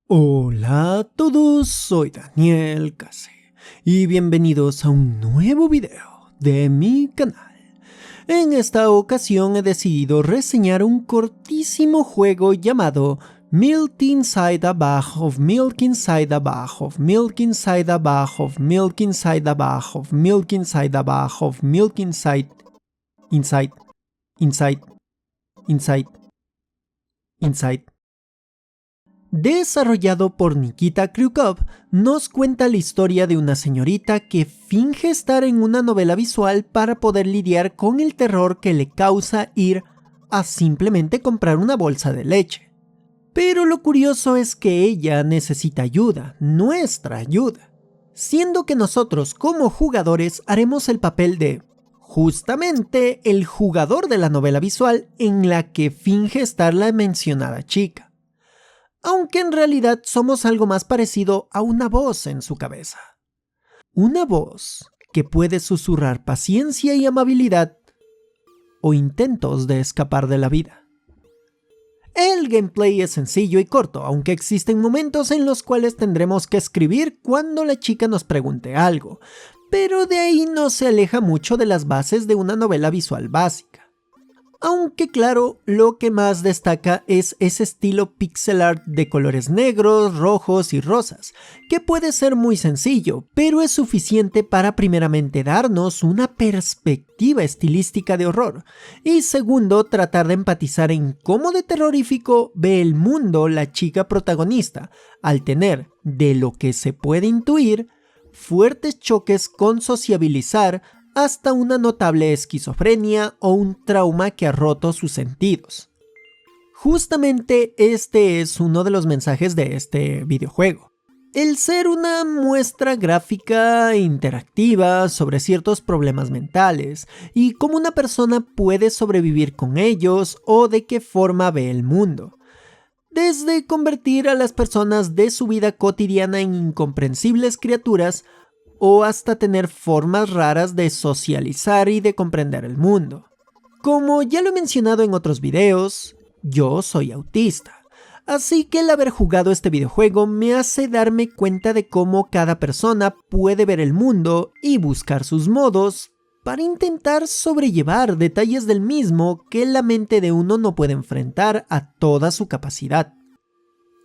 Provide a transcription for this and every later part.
Hola a todos, soy Daniel Case y bienvenidos a un nuevo video de mi canal. En esta ocasión he decidido reseñar un cortísimo juego llamado Milk Inside a Bag of Milk Inside a Bag of Milk Inside a Bag of Milk Inside a Bag of Milk Inside a Bag of Milk Inside Desarrollado por Nikita Kryukov, nos cuenta la historia de una señorita que finge estar en una novela visual para poder lidiar con el terror que le causa ir a simplemente comprar una bolsa de leche. Pero lo curioso es que ella necesita ayuda, nuestra ayuda, siendo que nosotros como jugadores haremos el papel de, justamente, el jugador de la novela visual en la que finge estar la mencionada chica. Aunque en realidad somos algo más parecido a una voz en su cabeza. Una voz que puede susurrar paciencia y amabilidad o intentos de escapar de la vida. El gameplay es sencillo y corto, aunque existen momentos en los cuales tendremos que escribir cuando la chica nos pregunte algo, pero de ahí no se aleja mucho de las bases de una novela visual básica. Aunque claro, lo que más destaca es ese estilo pixel art de colores negros, rojos y rosas, que puede ser muy sencillo, pero es suficiente para primeramente darnos una perspectiva estilística de horror, y segundo, tratar de empatizar en cómo de terrorífico ve el mundo la chica protagonista, al tener, de lo que se puede intuir, fuertes choques con sociabilizar, hasta una notable esquizofrenia o un trauma que ha roto sus sentidos. Justamente este es uno de los mensajes de este videojuego. El ser una muestra gráfica e interactiva sobre ciertos problemas mentales y cómo una persona puede sobrevivir con ellos o de qué forma ve el mundo. Desde convertir a las personas de su vida cotidiana en incomprensibles criaturas o hasta tener formas raras de socializar y de comprender el mundo. Como ya lo he mencionado en otros videos, yo soy autista, así que el haber jugado este videojuego me hace darme cuenta de cómo cada persona puede ver el mundo y buscar sus modos para intentar sobrellevar detalles del mismo que la mente de uno no puede enfrentar a toda su capacidad.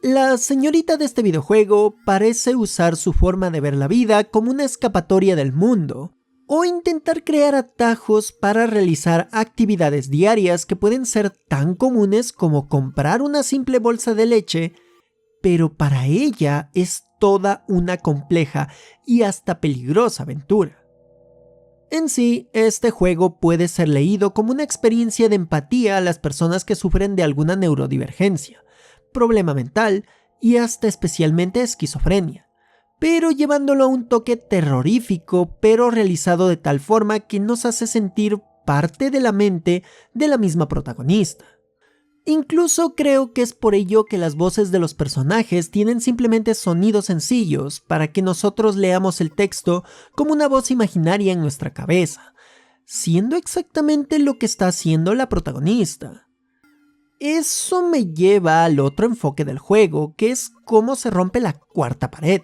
La señorita de este videojuego parece usar su forma de ver la vida como una escapatoria del mundo, o intentar crear atajos para realizar actividades diarias que pueden ser tan comunes como comprar una simple bolsa de leche, pero para ella es toda una compleja y hasta peligrosa aventura. En sí, este juego puede ser leído como una experiencia de empatía a las personas que sufren de alguna neurodivergencia, problema mental y hasta especialmente esquizofrenia, pero llevándolo a un toque terrorífico, pero realizado de tal forma que nos hace sentir parte de la mente de la misma protagonista. Incluso creo que es por ello que las voces de los personajes tienen simplemente sonidos sencillos para que nosotros leamos el texto como una voz imaginaria en nuestra cabeza, siendo exactamente lo que está haciendo la protagonista. Eso me lleva al otro enfoque del juego, que es cómo se rompe la cuarta pared.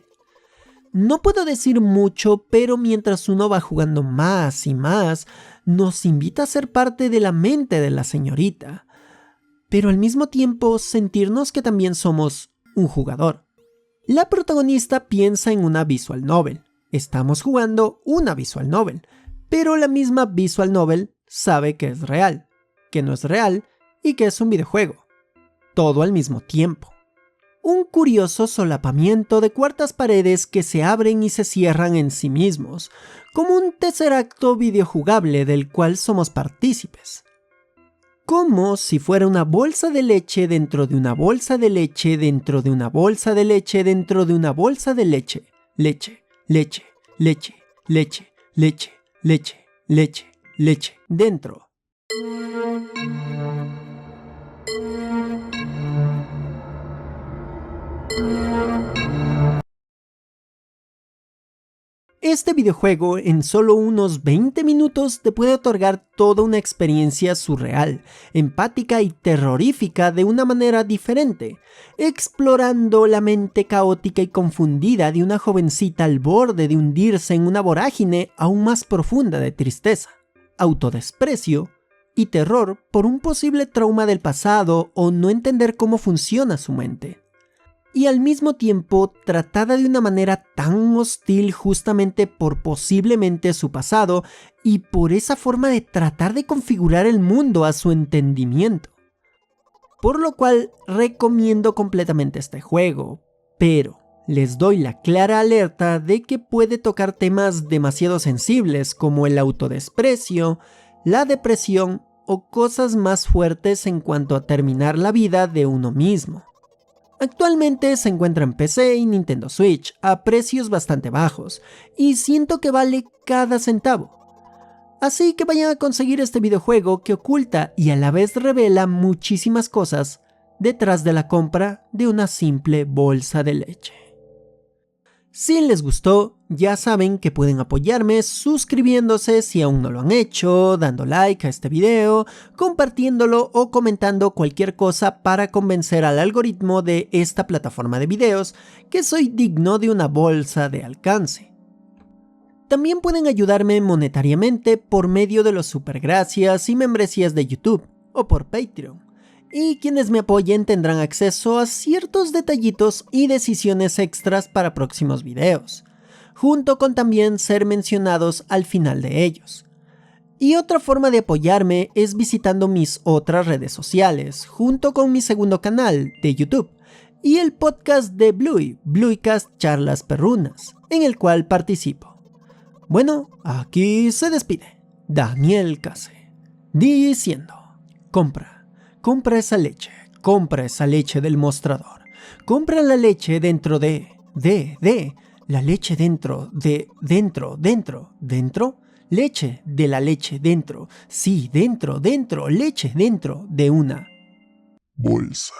No puedo decir mucho, pero mientras uno va jugando más y más, nos invita a ser parte de la mente de la señorita, pero al mismo tiempo sentirnos que también somos un jugador. La protagonista piensa en una visual novel, estamos jugando una visual novel, pero la misma visual novel sabe que es real, que no es real, y que es un videojuego, todo al mismo tiempo. Un curioso solapamiento de cuartas paredes que se abren y se cierran en sí mismos, como un tercer acto videojugable del cual somos partícipes. como si fuera una bolsa de leche dentro de una bolsa de leche dentro de una bolsa de leche dentro de una bolsa de leche. Leche, leche, leche, leche, leche, leche, leche, leche, dentro. Este videojuego en solo unos 20 minutos te puede otorgar toda una experiencia surreal, empática y terrorífica de una manera diferente, explorando la mente caótica y confundida de una jovencita al borde de hundirse en una vorágine aún más profunda de tristeza, autodesprecio y terror por un posible trauma del pasado o no entender cómo funciona su mente. Y al mismo tiempo tratada de una manera tan hostil justamente por posiblemente su pasado y por esa forma de tratar de configurar el mundo a su entendimiento. Por lo cual recomiendo completamente este juego, pero les doy la clara alerta de que puede tocar temas demasiado sensibles como el autodesprecio, la depresión o cosas más fuertes en cuanto a terminar la vida de uno mismo. Actualmente se encuentra en PC y Nintendo Switch a precios bastante bajos, y siento que vale cada centavo. Así que vayan a conseguir este videojuego que oculta y a la vez revela muchísimas cosas detrás de la compra de una simple bolsa de leche. Si les gustó, ya saben que pueden apoyarme suscribiéndose si aún no lo han hecho, dando like a este video, compartiéndolo o comentando cualquier cosa para convencer al algoritmo de esta plataforma de videos que soy digno de una bolsa de alcance. También pueden ayudarme monetariamente por medio de los supergracias y membresías de YouTube o por Patreon. Y quienes me apoyen tendrán acceso a ciertos detallitos y decisiones extras para próximos videos, junto con también ser mencionados al final de ellos. Y otra forma de apoyarme es visitando mis otras redes sociales, junto con mi segundo canal de YouTube, y el podcast de Blueycast Charlas Perrunas, en el cual participo. Bueno, aquí se despide Daniel Case, diciendo: compra esa leche del mostrador. Compra la leche dentro la leche dentro, leche de la leche dentro, sí, dentro, leche dentro de una bolsa.